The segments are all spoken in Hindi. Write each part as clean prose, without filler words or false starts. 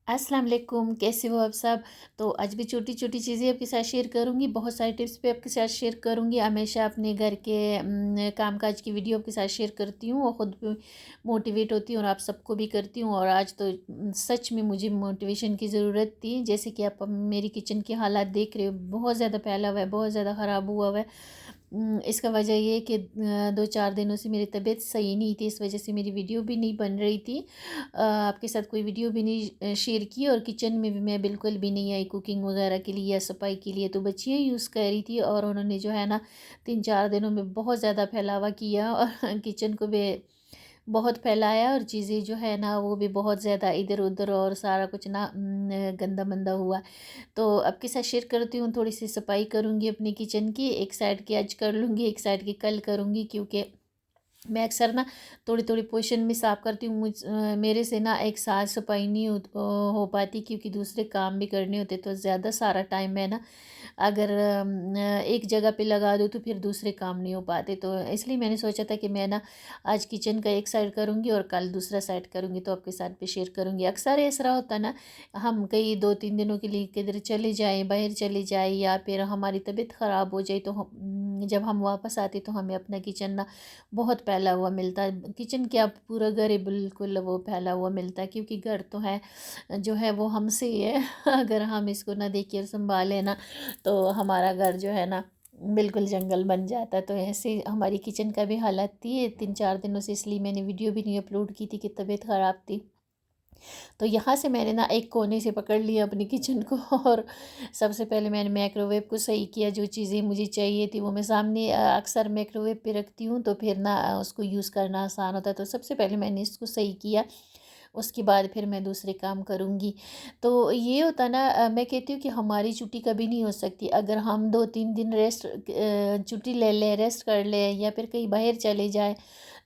अस्सलाम वालेकुम, कैसे हो आप सब। तो आज भी छोटी छोटी चीज़ें आपके साथ शेयर करूँगी, बहुत सारे टिप्स पे आपके साथ शेयर करूँगी। हमेशा अपने घर के कामकाज की वीडियो आपके साथ शेयर करती हूँ और ख़ुद भी मोटिवेट होती हूँ और आप सबको भी करती हूँ। और आज तो सच में मुझे मोटिवेशन की ज़रूरत थी। जैसे कि आप अब मेरी किचन के हालात देख रहे हो, बहुत ज़्यादा फैला हुआ है, बहुत ज़्यादा ख़राब हुआ हुआ है। इसका वजह ये है कि 2-4 दिनों से मेरी तबीयत सही नहीं थी, इस वजह से मेरी वीडियो भी नहीं बन रही थी। आपके साथ कोई वीडियो भी नहीं शेयर की, और किचन में भी मैं बिल्कुल भी नहीं आई कुकिंग वगैरह के लिए या सफाई के लिए। तो बच्चियाँ यूज़ कर रही थी और उन्होंने जो है ना 3-4 दिनों में बहुत ज़्यादा फैलावा किया और किचन को भी बहुत फैलाया, और चीज़ें जो है ना वो भी बहुत ज़्यादा इधर-उधर, और सारा कुछ ना गंदा-मंदा हुआ। तो आपके साथ शेयर करती हूँ, थोड़ी-सी सफाई करूँगी अपनी किचन की। एक साइड की आज कर लूँगी, एक साइड की कल करूँगी, क्योंकि मैं अक्सर ना थोड़ी-थोड़ी पोर्शन में साफ़ करती हूँ। मेरे से ना एक साथ सफाई नहीं हो पाती, क्योंकि दूसरे काम भी करने होते, तो ज़्यादा सारा टाइम मैं ना अगर एक जगह पे लगा दूँ तो फिर दूसरे काम नहीं हो पाते। तो इसलिए मैंने सोचा था कि मैं ना आज किचन का एक साइड करूँगी और कल दूसरा साइड करूँगी, तो आपके साथ भी शेयर करूँगी। अक्सर ऐसा होता है ना, हम कहीं 2-3 दिनों के लिए किधर चले जाएँ, बाहर चले जाएँ, या फिर हमारी तबीयत ख़राब हो जाए, तो जब हम वापस आते तो हमें अपना किचन ना बहुत फैला हुआ मिलता है। किचन क्या, पूरा घर ही बिल्कुल वो फैला हुआ मिलता है, क्योंकि घर तो है जो है वो हमसे ही है। अगर हम इसको ना देखिए और संभालें ना, तो हमारा घर जो है ना बिल्कुल जंगल बन जाता है। तो ऐसे ही हमारी किचन का भी हालत थी 3-4 दिनों से, इसलिए मैंने वीडियो भी नहीं अपलोड की थी कि तबीयत ख़राब थी। तो यहाँ से मैंने ना एक कोने से पकड़ लिया अपनी किचन को और सबसे पहले मैंने माइक्रोवेव को सही किया। जो चीज़ें मुझे चाहिए थी वो मैं सामने अक्सर माइक्रोवेव पे रखती हूँ, तो फिर ना उसको यूज़ करना आसान होता है। तो सबसे पहले मैंने इसको सही किया, उसके बाद फिर मैं दूसरे काम करूँगी। तो ये होता ना, मैं कहती हूँ कि हमारी छुट्टी कभी नहीं हो सकती अगर हम 2-3 दिन छुट्टी ले लें, रेस्ट कर लें, या फिर कहीं बाहर चले जाएँ।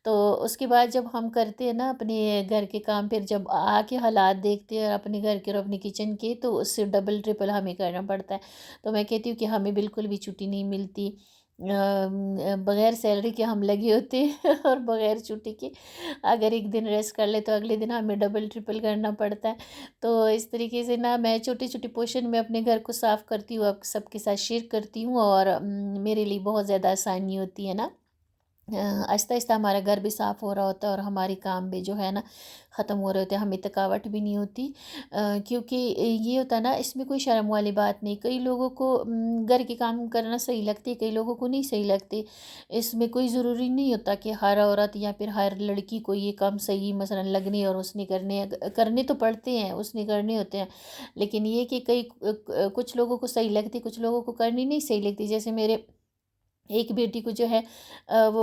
तो उसके बाद जब हम करते हैं ना अपने घर के काम, फिर जब आके हालात देखते हैं अपने घर के और अपने किचन के, तो उससे डबल ट्रिपल हमें करना पड़ता है। तो मैं कहती हूँ कि हमें बिल्कुल भी छुट्टी नहीं मिलती। बगैर सैलरी के हम लगे होते हैं और बगैर छुट्टी के अगर एक दिन रेस्ट कर ले तो अगले दिन हमें डबल ट्रिपल करना पड़ता है। तो इस तरीके से ना मैं छोटी-छोटी पोर्शन में अपने घर को साफ़ करती हूँ, अब सबके साथ शेयर करती हूँ, और मेरे लिए बहुत ज़्यादा आसानी होती है ना। आहिस्ता-आहिस्ता हमारा घर भी साफ़ हो रहा होता है और हमारे काम भी जो है ना ख़त्म हो रहे होते हैं, हमें थकावट भी नहीं होती। क्योंकि ये होता है ना, इसमें कोई शर्म वाली बात नहीं। कई लोगों को घर के काम करना सही लगती है, कई लोगों को नहीं सही लगती। इसमें कोई ज़रूरी नहीं होता कि हर औरत या फिर हर लड़की को ये काम सही मसलन लगने और उसने करने तो पड़ते हैं, उसने करने होते हैं। लेकिन ये कि कुछ लोगों को सही लगती, कुछ लोगों को करनी नहीं सही लगती। जैसे मेरे एक बेटी को जो है वो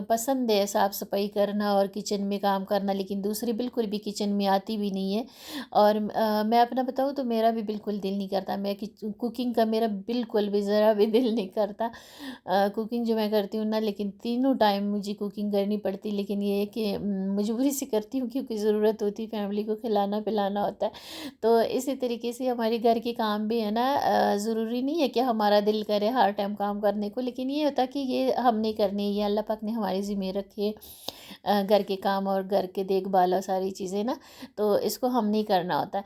पसंद है साफ़ सफाई करना और किचन में काम करना, लेकिन दूसरी बिल्कुल भी किचन में आती भी नहीं है। और मैं अपना बताऊँ तो मेरा भी बिल्कुल दिल नहीं करता, मैं कुकिंग का मेरा बिल्कुल भी ज़रा भी दिल नहीं करता। कुकिंग जो मैं करती हूँ ना, लेकिन तीनों टाइम मुझे कुकिंग करनी पड़ती, लेकिन ये है कि मजबूरी से करती हूँ, क्योंकि ज़रूरत होती है, फैमिली को खिलाना पिलाना होता है। तो इसी तरीके से हमारे घर के काम भी है ना, ज़रूरी नहीं है कि हमारा दिल करे हर टाइम काम करने को, लेकिन ये होता कि ये हमने करनी है, ये अल्लाह पाक ने हमारी ज़िम्मे रखी है। घर के काम और घर के देखभाल और सारी चीज़ें ना, तो इसको हम नहीं करना होता है।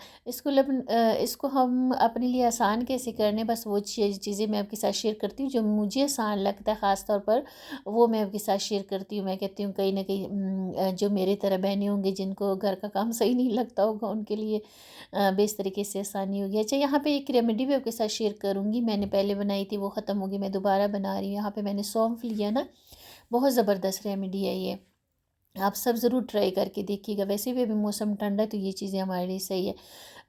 इसको हम अपने लिए आसान कैसे करने, बस वो चीज़ें मैं आपके साथ शेयर करती हूँ जो मुझे आसान लगता है, ख़ास तौर पर वो मैं आपके साथ शेयर करती हूँ। मैं कहती हूँ कहीं ना कहीं जो मेरे तरह बहनें होंगी जिनको घर का काम सही नहीं लगता होगा, उनके लिए बेस तरीके से आसानी होगी। अच्छा, यहाँ पे एक रेमेडी भी आपके साथ शेयर करूँगी। मैंने पहले बनाई थी, वो ख़त्म हो गई, मैं दोबारा बना रही हूँ। यहाँ पे मैंने सौंफ लिया ना, बहुत ज़बरदस्त रेमेडी है ये। आप सब ज़रूर ट्राई करके देखिएगा। वैसे भी अभी मौसम ठंडा है, तो ये चीज़ें हमारे लिए सही है।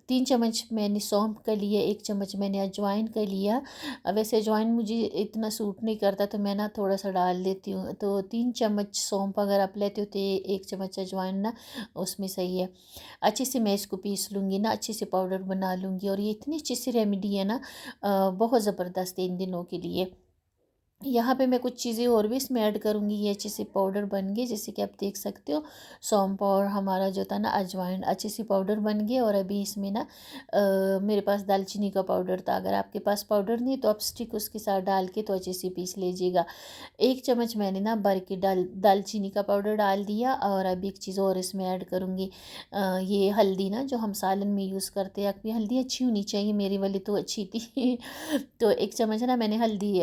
3 चम्मच मैंने सौंफ का लिया, 1 चम्मच मैंने अजवाइन का लिया। वैसे अजवाइन मुझे इतना सूट नहीं करता, तो मैं ना थोड़ा-सा डाल देती हूँ। तो 3 चम्मच सौंफ अगर आप लेते हो तो 1 चम्मच अजवाइन ना उसमें सही है। अच्छे से मैं इसको पीस लूँगी ना, अच्छे से पाउडर बना लूँगी, और ये इतनी अच्छी सी रेमेडी है ना, बहुत ज़बरदस्त है इन दिनों के लिए। यहाँ पे मैं कुछ चीज़ें और भी इसमें ऐड करूँगी। ये अच्छे से पाउडर बन गए, जैसे कि आप देख सकते हो। सौंफ और हमारा जो था ना अजवाइन अच्छे से पाउडर बन गए। और अभी इसमें ना मेरे पास दालचीनी का पाउडर था। अगर आपके पास पाउडर नहीं तो आप स्टिक उसके साथ डाल के तो अच्छे से पीस लीजिएगा। 1 चम्मच मैंने ना भर के दालचीनी का पाउडर डाल दिया। और अभी एक चीज़ और इसमें ऐड करूँगी, ये हल्दी ना जो हम सालन में यूज़ करते हैं। आपकी हल्दी अच्छी होनी चाहिए, मेरी वाली तो अच्छी थी। तो 1 चम्मच ना मैंने हल्दी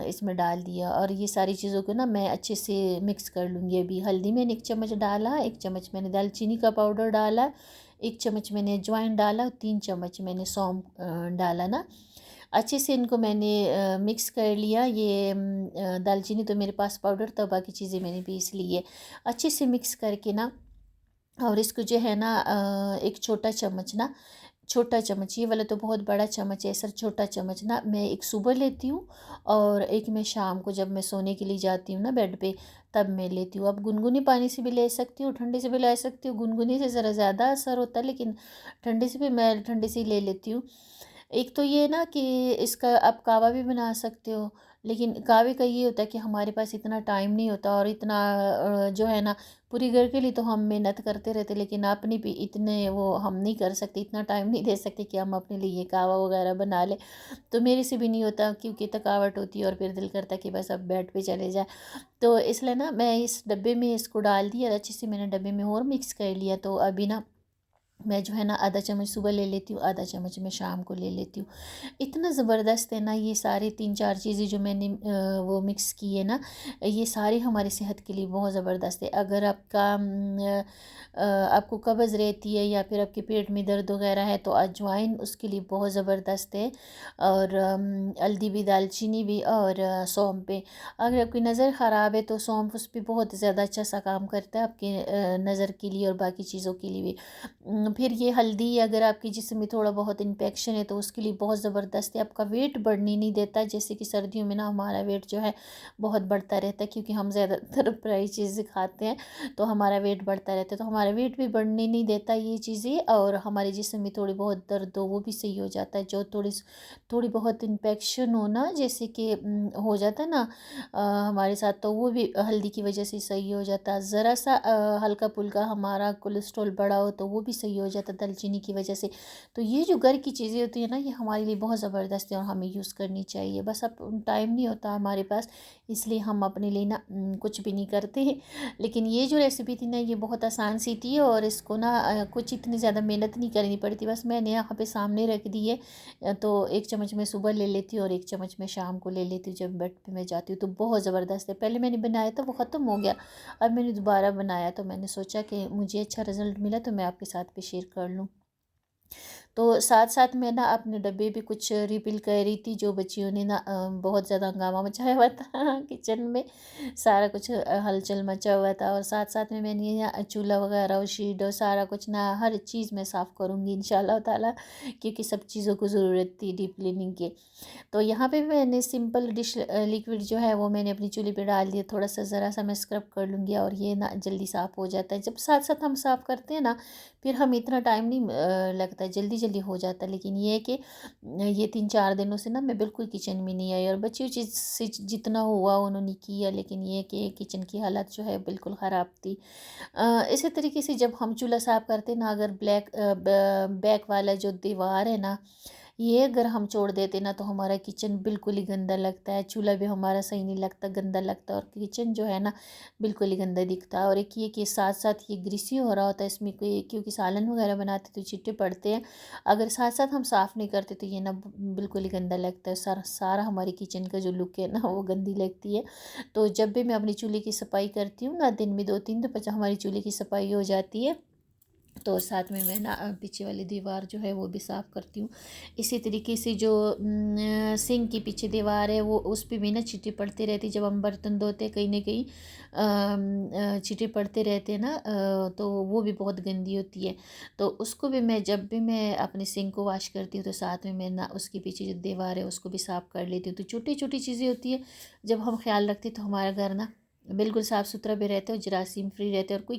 इसमें डाल दिया। और ये सारी चीज़ों को ना मैं अच्छे से मिक्स कर लूँगी। अभी हल्दी मैंने 1 चम्मच डाला, 1 चम्मच मैंने दालचीनी का पाउडर डाला, 1 चम्मच मैंने अजवाइन डाला, 3 चम्मच मैंने सौंफ डाला ना। अच्छे से इनको मैंने मिक्स कर लिया। ये दालचीनी तो मेरे पास पाउडर था, बाकी चीज़ें मैंने पीस ली है अच्छे से मिक्स करके ना। और इसको जो है ना एक छोटा चम्मच ना, छोटा चम्मच, ये वाला तो बहुत बड़ा चम्मच है सर, छोटा चम्मच ना मैं एक सुबह लेती हूँ और एक मैं शाम को जब मैं सोने के लिए जाती हूँ ना बेड पे, तब मैं लेती हूँ। अब गुनगुने पानी से भी ले सकती हूँ, ठंडे से भी ले सकती हूँ। गुनगुने से ज़रा ज़्यादा असर होता है, लेकिन ठंडे से भी मैं ठंडे से ही ले लेती हूँ। एक तो ये ना कि इसका आप कावा भी बना सकते हो, लेकिन कावे का ये होता है कि हमारे पास इतना टाइम नहीं होता। और इतना जो है ना पूरी घर के लिए तो हम मेहनत करते रहते, लेकिन अपनी भी इतने वो हम नहीं कर सकते, इतना टाइम नहीं दे सकते कि हम अपने लिए ये कावा वगैरह बना ले। तो मेरे से भी नहीं होता, क्योंकि थकावट होती है और फिर दिल करता है कि बस अब बेड पे चले जाए। तो इसलिए ना मैं इस डब्बे में इसको डाल दिया, अच्छे से मैंने डब्बे में और मिक्स कर लिया। तो अभी ना मैं जो है ना आधा चम्मच सुबह ले लेती हूँ, आधा चम्मच मैं शाम को ले लेती हूँ। इतना ज़बरदस्त है ना ये सारे 3-4 चीज़ें जो मैंने वो मिक्स की है ना, ये सारी हमारी सेहत के लिए बहुत ज़बरदस्त है। अगर आपका आपको कब्ज़ रहती है या फिर आपके पेट में दर्द वगैरह है तो अजवाइन उसके लिए बहुत ज़बरदस्त है। और हल्दी भी, दालचीनी भी, और सौंफ भी। अगर आपकी नज़र ख़राब है तो सौंफ उस पर बहुत ज़्यादा अच्छा सा काम करता है आपके नज़र के लिए और बाकी चीज़ों के लिए भी। फिर ये हल्दी, अगर आपके जिस्म में थोड़ा बहुत इन्फेक्शन है तो उसके लिए बहुत ज़बरदस्त है, आपका वेट बढ़ने नहीं देता। जैसे कि सर्दियों में ना हमारा वेट जो है बहुत बढ़ता रहता है, क्योंकि हम ज़्यादातर फ्राई चीज़ें खाते हैं, तो हमारा वेट बढ़ता रहता है। तो हमारा वेट भी बढ़ने नहीं देता ये चीज़ें। और हमारे जिस्म में थोड़ी बहुत दर्द हो वो भी सही हो जाता है। जो थोड़ी बहुत इन्फेक्शन हो ना, जैसे कि हो जाता है ना हमारे साथ, तो वो भी हल्दी की वजह से सही हो जाता है। ज़रा सा हल्का फुल्का हमारा कोलेस्ट्रॉल बढ़ा हो तो वो भी सही हो जाता है दालचीनी की वजह से। तो ये जो घर की चीज़ें होती है ना, ये हमारे लिए बहुत ज़बरदस्त है और हमें यूज़ करनी चाहिए। बस अब टाइम नहीं होता हमारे पास, इसलिए हम अपने लिए ना कुछ भी नहीं करते हैं। लेकिन ये जो रेसिपी थी ना, ये बहुत आसान सी थी और इसको ना कुछ इतनी ज़्यादा मेहनत नहीं करनी पड़ती। बस मैंने यहाँ पे सामने रख दी है। तो 1 चम्मच मैं सुबह ले लेती हूँ और 1 चम्मच मैं शाम को ले लेती हूँ जब बेड पे मैं जाती हूँ। तो बहुत ज़बरदस्त है। पहले मैंने बनाया था वो ख़त्म हो गया, अब मैंने दोबारा बनाया तो मैंने सोचा कि मुझे अच्छा रिज़ल्ट मिला तो मैं आपके साथ भी शेयर कर लूँ। तो साथ-साथ मैं ना अपने डब्बे भी कुछ रिफ़िल कर रही थी, जो बच्चियों ने ना बहुत ज़्यादा हंगामा मचाया हुआ था किचन में, सारा कुछ हलचल मचा हुआ था। और साथ-साथ में मैंने यहाँ चूल्हा वगैरह और शीट और सारा कुछ ना हर चीज़ मैं साफ़ करूँगी इंशाअल्लाह ताला, क्योंकि सब चीज़ों को ज़रूरत थी डीप क्लीनिंग की। तो यहाँ पे मैंने सिंपल डिश लिक्विड जो है वो मैंने अपनी चूल्हे पे डाल दिया, थोड़ा-सा ज़रा-सा मैं स्क्रब कर लूँगी और ये ना जल्दी साफ़ हो जाता है। जब साथ-साथ हम साफ़ करते हैं ना, फिर हमें इतना टाइम नहीं लगता है, जल्दी-जल्दी हो जाता है। लेकिन ये है कि ये 3-4 दिनों से ना मैं बिल्कुल किचन में नहीं आई और बच्चियों चीज़ से जितना हुआ उन्होंने किया, लेकिन ये है कि किचन की हालत जो है बिल्कुल ख़राब थी। इसी तरीके से जब हम चूल्हा साफ़ करते हैं ना, अगर बैक वाला जो दीवार है ना, ये अगर हम छोड़ देते ना तो हमारा किचन बिल्कुल ही गंदा लगता है। चूल्हा भी हमारा सही नहीं लगता, गंदा लगता है और किचन जो है ना बिल्कुल ही गंदा दिखता है। और एक ये कि साथ-साथ ये ग्रीसी हो रहा होता है इसमें, कोई क्योंकि सालन वगैरह बनाते तो छींटे पड़ते हैं। अगर साथ-साथ हम साफ़ नहीं करते तो ये ना बिल्कुल ही गंदा लगता है। सारा सारा हमारी किचन का जो लुक है ना वो गंदी लगती है। तो जब भी मैं अपनी चूल्हे की सफाई करती हूँ ना, दिन में 2-3 दफ़ा हमारी चूल्हे की सफाई हो जाती है। तो साथ में मैं ना पीछे वाली दीवार जो है वो भी साफ़ करती हूँ। इसी तरीके से जो सिंक की पीछे दीवार है वो उस पे भी ना छींटे पड़ते रहती, जब हम बर्तन धोते हैं कहीं न कहीं छींटे पड़ते रहते हैं ना, तो वो भी बहुत गंदी होती है। तो उसको भी मैं जब भी मैं अपने सिंक को वॉश करती हूँ तो साथ में मैं ना उसके पीछे जो दीवार है उसको भी साफ़ कर लेती हूँ। तो छोटी-छोटी चीज़ें होती हैं, जब हम ख़्याल रखते हैं तो हमारा घर ना बिल्कुल साफ़ सुथरा भी रहता है और जरासीम फ्री रहता है और कोई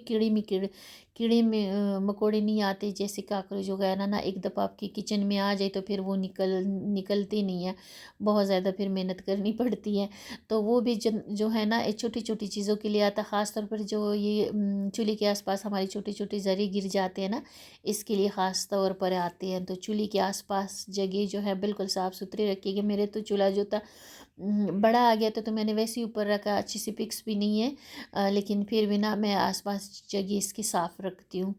कीड़े में मकोड़े नहीं आते, जैसे काकरोच वगैरह ना एक दफ़ा आपके किचन में आ जाए तो फिर वो निकलते नहीं है, बहुत ज़्यादा फिर मेहनत करनी पड़ती है। तो वो भी जो है ना, छोटी छोटी चीज़ों के लिए आता है, ख़ास तौर पर जो ये चूल्हे के आसपास हमारे छोटे छोटे ज़रे गिर जाते हैं ना, इसके लिए ख़ास तौर पर आते हैं। तो चूल्हे के आसपास जगह जो है बिल्कुल साफ़ सुथरी रखिएगा। मेरे तो चूल्हा जो था बड़ा आ गया था, तो मैंने वैसे ही ऊपर रखा, अच्छी सी पिक्स भी नहीं है, लेकिन फिर भी ना मैं आसपास जगह इसकी साफ़ रखती हूँ।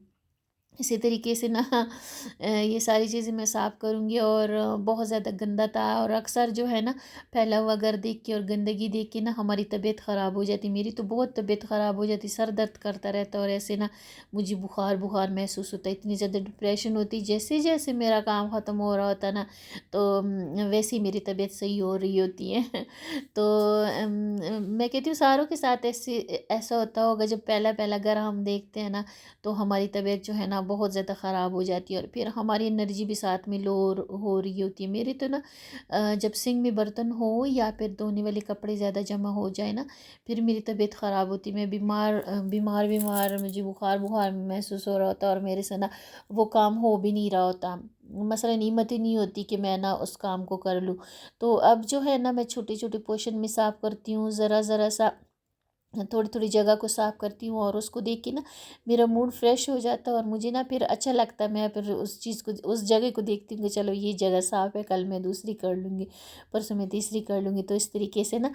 इसी तरीके से ना ये सारी चीज़ें मैं साफ़ करूँगी। और बहुत ज़्यादा गंदा था, और अक्सर जो है ना फैला हुआ घर देख के और गंदगी देख के ना हमारी तबीयत ख़राब हो जाती, मेरी तो बहुत तबीयत ख़राब हो जाती, सर दर्द करता रहता और ऐसे ना मुझे बुखार बुखार महसूस होता, इतनी ज़्यादा डिप्रेशन होती। जैसे जैसे मेरा काम ख़त्म हो रहा होता ना, तो वैसे ही मेरी तबीयत सही हो रही होती है। तो मैं कहती हूँ सारों के साथ ऐसा होता होगा, जब पहला पहला घर हम देखते हैं ना, तो हमारी तबीयत जो है ना बहुत ज़्यादा ख़राब हो जाती है और फिर हमारी एनर्जी भी साथ में लो हो रही होती है। मेरी तो ना जब सिंक में बर्तन हो या फिर धोने वाले कपड़े ज़्यादा जमा हो जाए ना, फिर मेरी तबीयत ख़राब होती है। मैं बीमार मुझे बुखार बुखार महसूस हो रहा होता है और मेरे से ना वो काम हो भी नहीं रहा होता, मसलन हिम्मत ही नहीं होती कि मैं ना उस काम को कर लूँ। तो अब जो है ना मैं छोटे छोटे पोर्शन में साफ़ करती हूँ, ज़रा ज़रा सा थोड़ी थोड़ी जगह को साफ़ करती हूँ, और उसको देख के ना मेरा मूड फ्रेश हो जाता है और मुझे ना फिर अच्छा लगता है। मैं फिर उस चीज़ को, उस जगह को देखती हूँ कि चलो ये जगह साफ़ है, कल मैं दूसरी कर लूँगी, परसों मैं तीसरी कर लूँगी। तो इस तरीके से ना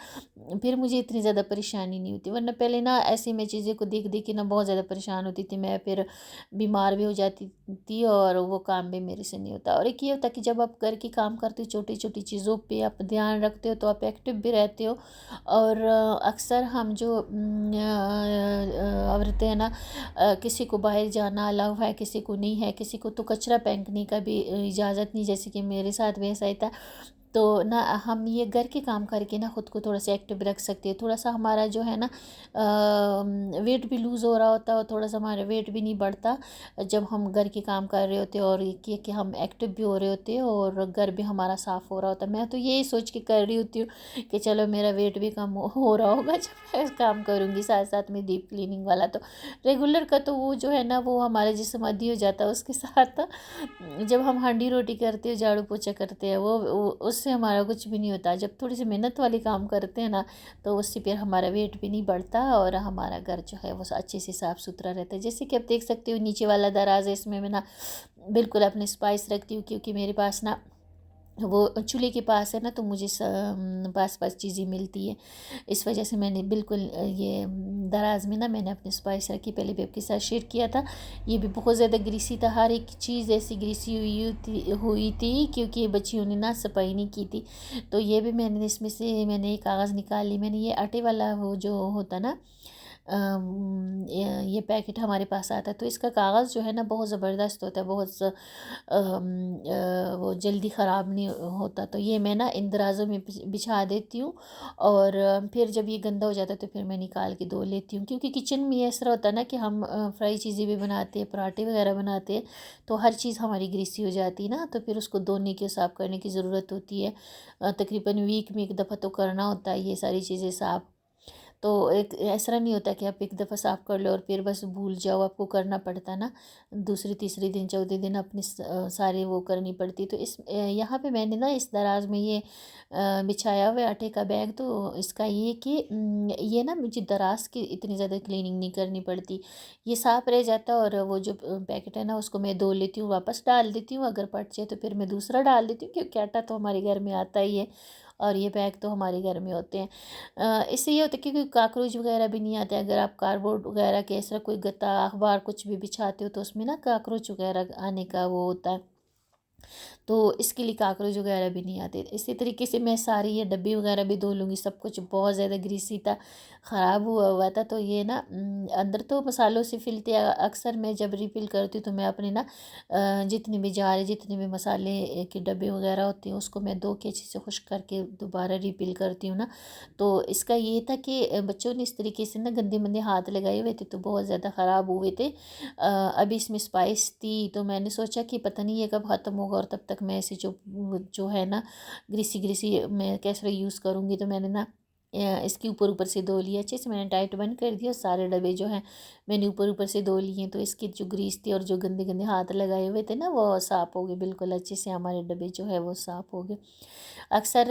फिर मुझे इतनी ज़्यादा परेशानी नहीं होती, वरना पहले ना ऐसे मैं चीज़ें को देख देख के ना बहुत ज़्यादा परेशान होती थी, मैं फिर बीमार भी हो जाती थी और वो काम भी मेरे से नहीं होता। और एक ये होता कि जब आप घर के काम करते हो, छोटी छोटी चीज़ों पे आप ध्यान रखते हो, तो आप एक्टिव भी रहते हो। और अक्सर हम जो औरतें हैं ना, किसी को बाहर जाना अलाउ है, किसी को नहीं है, किसी को तो कचरा फेंकने का भी इजाज़त नहीं, जैसे कि मेरे साथ वैसा ही था। तो ना हम ये घर के काम करके ना खुद को थोड़ा सा एक्टिव रख सकते हैं, थोड़ा सा हमारा जो है ना वेट भी लूज़ हो रहा होता है और थोड़ा सा हमारा वेट भी नहीं बढ़ता, जब हम घर के काम कर रहे होते हैं और ये कि हम एक्टिव भी हो रहे होते हैं और घर भी हमारा साफ़ हो रहा होता है। मैं तो यही सोच के कर रही होती हूँ कि चलो मेरा वेट भी कम हो रहा होगा जब मैं काम करूँगी साथ साथ में डीप क्लीनिंग वाला। तो रेगुलर का तो वो जो है ना वो हमारा जिस्म आदी हो जाता है, उसके साथ जब हम हांडी रोटी करते हैं, झाड़ू पोछा करते हैं, वो उससे हमारा कुछ भी नहीं होता। जब थोड़ी सी मेहनत वाली काम करते हैं ना, तो उससे फिर हमारा वेट भी नहीं बढ़ता और हमारा घर जो है वो अच्छे से साफ़ सुथरा रहता है। जैसे कि आप देख सकते हो नीचे वाला दराज है, इसमें मैं ना बिल्कुल अपने स्पाइस रखती हूँ, क्योंकि मेरे पास ना वो चूल्हे के पास है ना, तो मुझे पास पास चीज़ें मिलती है। इस वजह से मैंने बिल्कुल ये दराज में ना मैंने अपनी स्पाइस रखी, पहले भी आपके साथ शेयर किया था। ये भी बहुत ज़्यादा ग्रीसी था, हर एक चीज़ ऐसी ग्रीसी हुई थी क्योंकि ये बच्चियों ने ना सफाई नहीं की थी। तो ये भी मैंने इसमें से मैंने एक कागज़ निकाल ली, मैंने ये आटे वाला वो जो होता ना ये पैकेट हमारे पास आता है, तो इसका कागज़ जो है ना बहुत ज़बरदस्त होता है, वो जल्दी ख़राब नहीं होता। तो ये मैं ना इन दराज़ों में बिछा देती हूँ और फिर जब ये गंदा हो जाता है तो फिर मैं निकाल के धो लेती हूँ, क्योंकि किचन में ऐसा होता है ना कि हम फ्राई चीज़ें भी बनाते हैं, पराठे वगैरह बनाते हैं, तो हर चीज़ हमारी ग्रीसी हो जाती है ना, तो फिर उसको धोने की साफ़ करने की ज़रूरत होती है। तकरीबन वीक में एक दफ़ा तो करना होता है ये सारी चीज़ें साफ़। तो एक ऐसा नहीं होता कि आप एक दफ़ा साफ़ कर लो और फिर बस भूल जाओ, आपको करना पड़ता ना, दूसरे तीसरे दिन चौथे दिन अपनी सारे वो करनी पड़ती। तो यहाँ पे मैंने ना इस दराज में ये बिछाया हुआ है आटे का बैग, तो इसका ये कि ये ना मुझे दराज की इतनी ज़्यादा क्लीनिंग नहीं करनी पड़ती, ये साफ़ रह जाता है। और वो जो पैकेट है ना उसको मैं धो लेती हूँ, वापस डाल देती हूँ, अगर पट जाए तो फिर मैं दूसरा डाल देती हूँ, क्योंकि आटा तो हमारे घर में आता ही है और ये बैग तो हमारे घर में होते हैं। इससे ये होता है कि कोई काकरोच वगैरह भी नहीं आते। अगर आप कार्डबोर्ड वगैरह के ऐसा कोई गत्ता अखबार कुछ भी बिछाते हो तो उसमें ना काकरोच वगैरह आने का वो होता है, तो इसके लिए काकरोच वगैरह भी नहीं आते। इसी तरीके से मैं सारी ये डब्बी वगैरह भी धो लूँगी, सब कुछ बहुत ज़्यादा ग्रीसी था, ख़राब हुआ हुआ था। तो ये ना अंदर तो मसालों से फिलते अक्सर मैं जब रिफ़िल करती हूँ तो मैं अपने ना जितने भी जार जितने भी मसाले के डब्बे वगैरह होते हैं उसको मैं धो के अच्छे से खुश्क करके दोबारा रिफ़िल करती हूँ ना। तो इसका ये था कि बच्चों ने इस तरीके से ना गंदे मंदे हाथ लगाए हुए थे, तो बहुत ज़्यादा ख़राब हुए थे। अभी इसमें स्पाइस थी, तो मैंने सोचा कि पता नहीं ये कब ख़त्म होगा और तब तक मैं ऐसे जो है ना ग्रीसी ग्रीसी मैं कैसे यूज़ करूँगी। तो मैंने ना इसके ऊपर ऊपर से धो लिया अच्छे से, मैंने टाइट बंद कर दिया। सारे डब्बे जो हैं मैंने ऊपर ऊपर से धो लिए। तो इसकी जो ग्रीस थी और जो गंदे गंदे हाथ लगाए हुए थे ना वो साफ़ हो गए बिल्कुल अच्छे से, हमारे डब्बे जो है वो साफ़ हो गए। अक्सर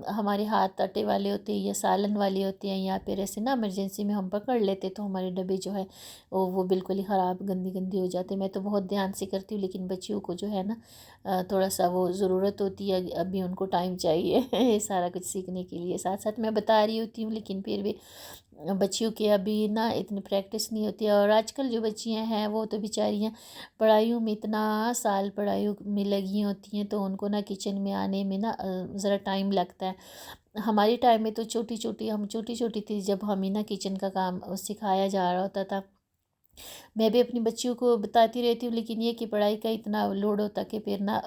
हमारे हाथ आटे वाले होते हैं या सालन वाले होते हैं, या फिर ऐसे ना इमरजेंसी में हम पकड़ लेते तो हमारे डब्बे जो है वो बिल्कुल ही ख़राब गंदी गंदी हो जाते। मैं तो बहुत ध्यान से करती हूँ, लेकिन बच्चियों को जो है ना थोड़ा सा वो ज़रूरत होती है, अभी उनको टाइम चाहिए ये सारा कुछ सीखने के लिए। साथ साथ मैं बता रही होती हूँ, लेकिन फिर भी बच्चियों की अभी ना इतनी प्रैक्टिस नहीं होती है। और आजकल जो बच्चियां हैं वो तो बेचारियां पढ़ाइयों में इतना साल पढ़ाइयों में लगी होती हैं, तो उनको ना किचन में आने में ना ज़रा टाइम लगता है। हमारी टाइम में तो हम छोटी छोटी थी जब हमें ना किचन का काम सिखाया जा रहा होता था। मैं भी अपनी बच्चियों को बताती रहती हूँ, लेकिन ये कि पढ़ाई का इतना लोड होता कि फिर ना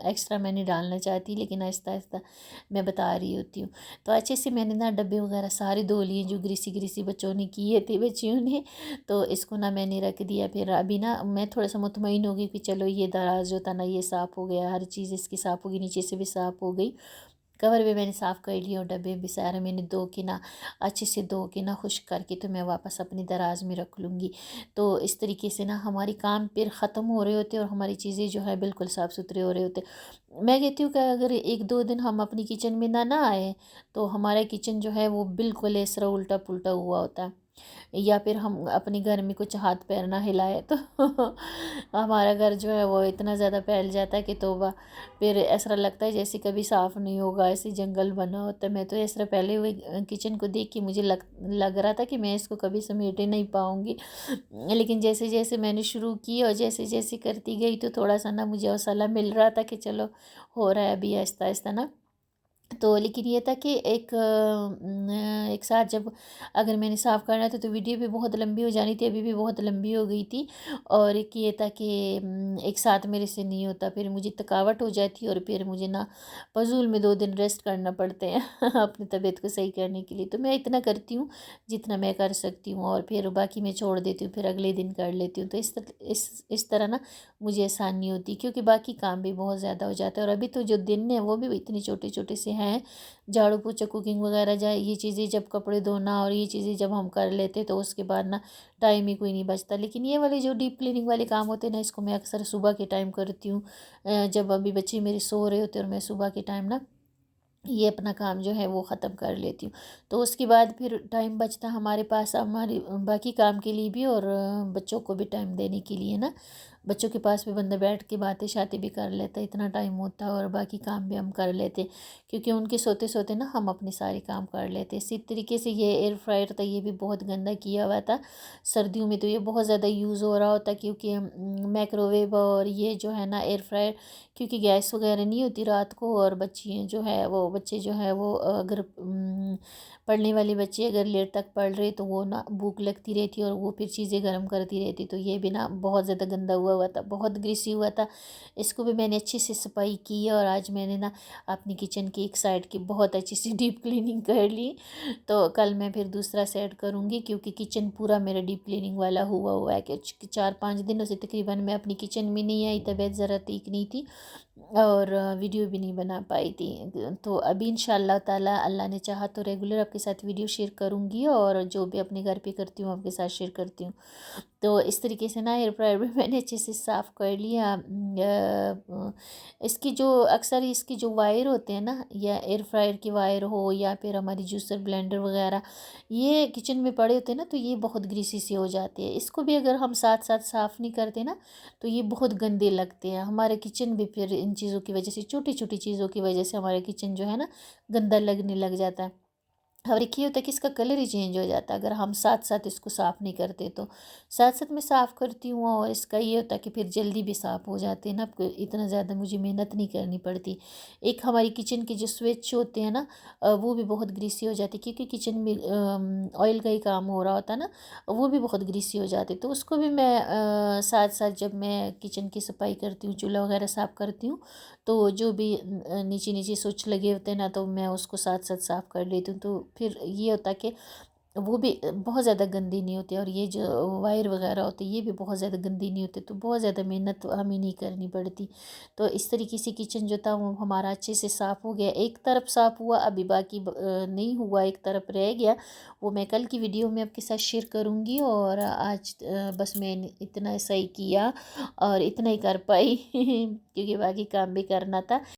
एक्स्ट्रा मैं नहीं डालना चाहती, लेकिन आहिस्ता आहिस्ता मैं बता रही होती हूँ। तो अच्छे से मैंने ना डब्बे वगैरह सारे धो लिए जो ग्रीसी ग्रीसी बच्चों ने किए थे बच्चियों ने। तो इसको ना मैंने रख दिया। फिर अभी ना मैं थोड़ा सा मुतमईन हो गई कि चलो ये दराज जो था ना ये साफ़ हो गया, हर चीज़ इसकी साफ़ होगी, नीचे से भी साफ़ हो गई। कवर भी मैंने साफ़ कर लिया और डब्बे भी सारे मैंने धो के ना अच्छे से धो के ना खुश्क करके तो मैं वापस अपनी दराज में रख लूँगी। तो इस तरीके से ना हमारी काम फिर ख़त्म हो रहे होते और हमारी चीज़ें जो है बिल्कुल साफ़ सुथरे हो रहे होते। मैं कहती हूँ कि अगर एक दो दिन हम अपनी किचन में ना आए तो हमारा किचन जो है वो बिल्कुल इस तरह उल्टा पुल्टा हुआ होता है। या फिर हम अपने घर में कुछ हाथ पैर ना हिलाए तो हमारा घर जो है वो इतना ज़्यादा फैल जाता है कि तौबा। फिर ऐसा लगता है जैसे कभी साफ़ नहीं होगा, ऐसे जंगल बना होता है। मैं तो इस तरह पहले हुए किचन को देख के मुझे लग रहा था कि मैं इसको कभी समेट ही नहीं पाऊँगी। लेकिन जैसे जैसे मैंने शुरू की और जैसे जैसे करती गई तो थोड़ा सा ना मुझे हौसला मिल रहा था कि चलो हो रहा है अभी आहिस्ता आहिस्ता ना। तो लेकिन ये था कि एक साथ जब अगर मैंने साफ़ करना था तो वीडियो भी बहुत लंबी हो जानी थी, अभी भी बहुत लंबी हो गई थी। और एक ये था कि एक साथ मेरे से नहीं होता, फिर मुझे थकावट हो जाती और फिर मुझे ना फ़ज़ूल में 2 दिन रेस्ट करना पड़ते हैं अपनी तबीयत को सही करने के लिए। तो मैं इतना करती हूँ जितना मैं कर सकती हूँ और फिर बाकी मैं छोड़ देती हूँ, फिर अगले दिन कर लेती हूँ। तो इस तरह ना मुझे आसानी होती, क्योंकि बाकी काम भी बहुत ज़्यादा हो जाता है। और अभी तो जो दिन है वो भी इतने छोटे छोटे से हैं, झाड़ू पोछा कुकिंग वगैरह जाए ये चीज़ें जब कपड़े धोना और ये चीज़ें जब हम कर लेते तो उसके बाद ना टाइम ही कोई नहीं बचता। लेकिन ये वाले जो डीप क्लीनिंग वाले काम होते हैं ना, इसको मैं अक्सर सुबह के टाइम करती हूँ, जब अभी बच्चे मेरे सो रहे होते हैं और मैं सुबह के टाइम ना ये अपना काम जो है वो ख़त्म कर लेती हूँ। तो उसके बाद फिर टाइम बचता हमारे पास हमारे बाकी काम के लिए भी और बच्चों को भी टाइम देने के लिए ना। बच्चों के पास भी बंदा बैठ के बातें शातें भी कर लेता है, इतना टाइम होता है और बाकी काम भी हम कर लेते, क्योंकि उनके सोते सोते ना हम अपने सारे काम कर लेते। इसी तरीके से ये एयर फ्रायर था, ये भी बहुत गंदा किया हुआ था। सर्दियों में तो ये बहुत ज़्यादा यूज़ हो रहा होता, क्योंकि माइक्रोवेव और ये जो है ना एयर फ्रायर, क्योंकि गैस वगैरह नहीं होती रात को। और बच्चियाँ जो है वो बच्चे जो है वो अगर पढ़ने वाले बच्चे अगर लेट तक पढ़ रहे तो वो ना भूख लगती रहती और वो फिर चीज़ें गर्म करती रहती। तो ये भी ना बहुत ज़्यादा गंदा हुआ हुआ था, बहुत ग्रीसी हुआ था। इसको भी मैंने अच्छे से सफाई की और आज मैंने ना अपनी किचन की एक साइड की बहुत अच्छी सी डीप क्लीनिंग कर ली। तो कल मैं फिर दूसरा सेट करूँगी, क्योंकि किचन पूरा मेरा डीप क्लीनिंग वाला हुआ है कि 4-5 दिनों से तकरीबन मैं अपनी किचन में नहीं आई, तबीयत ज़रा ठीक नहीं थी और वीडियो भी नहीं बना पाई थी। तो अभी इंशाल्लाह ताला अल्लाह ने चाहा तो रेगुलर आपके साथ वीडियो शेयर करूँगी और जो भी अपने घर पे करती हूँ आपके साथ शेयर करती हूँ। तो इस तरीके से ना एयर फ्रायर भी मैंने अच्छे से साफ़ कर लिया। इसकी जो अक्सर इसकी जो वायर होते हैं ना, या एयर फ्रायर की वायर हो या फिर हमारी जूसर ब्लेंडर वगैरह, ये किचन में पड़े होते हैं ना तो ये बहुत ग्रीसी से हो जाते हैं। इसको भी अगर हम साथ साथ साफ़ नहीं करते ना तो ये बहुत गंदे लगते हैं। हमारे किचन भी फिर इन चीज़ों की वजह से, छोटी छोटी चीज़ों की वजह से हमारे किचन जो है ना गंदा लगने लग जाता है। और एक ये होता है कि इसका कलर ही चेंज हो जाता है अगर हम साथ साथ इसको साफ़ नहीं करते तो। साथ साथ मैं साफ़ करती हूँ और इसका ये होता है कि फिर जल्दी भी साफ़ हो जाते हैं ना, इतना ज़्यादा मुझे मेहनत नहीं करनी पड़ती। एक हमारी किचन के जो स्विच होते हैं ना, वो भी बहुत ग्रीसी हो जाती है, क्योंकि किचन में ऑयल का ही काम हो रहा होता है ना, वो भी बहुत ग्रीसी हो जाते। तो उसको भी मैं साथ साथ जब मैं किचन की सफाई करती हूँ, चूल्हा वगैरह साफ़ करती हूँ, तो जो भी नीचे नीचे स्विच लगे होते हैं ना तो मैं उसको साथ साथ साफ़ कर लेती हूँ। तो फिर ये होता है कि वो भी बहुत ज़्यादा गंदी नहीं होती, और ये जो वायर वगैरह होती है ये भी बहुत ज़्यादा गंदी नहीं होती, तो बहुत ज़्यादा मेहनत हमें नहीं करनी पड़ती। तो इस तरीके से किचन जो था वो हमारा अच्छे से साफ़ हो गया, एक तरफ साफ़ हुआ, अभी बाकी नहीं हुआ, एक तरफ रह गया। वो मैं कल की वीडियो में आपके साथ शेयर करूँगी, और आज बस मैंने इतना सही किया और इतना ही कर पाई क्योंकि बाकी काम भी करना था।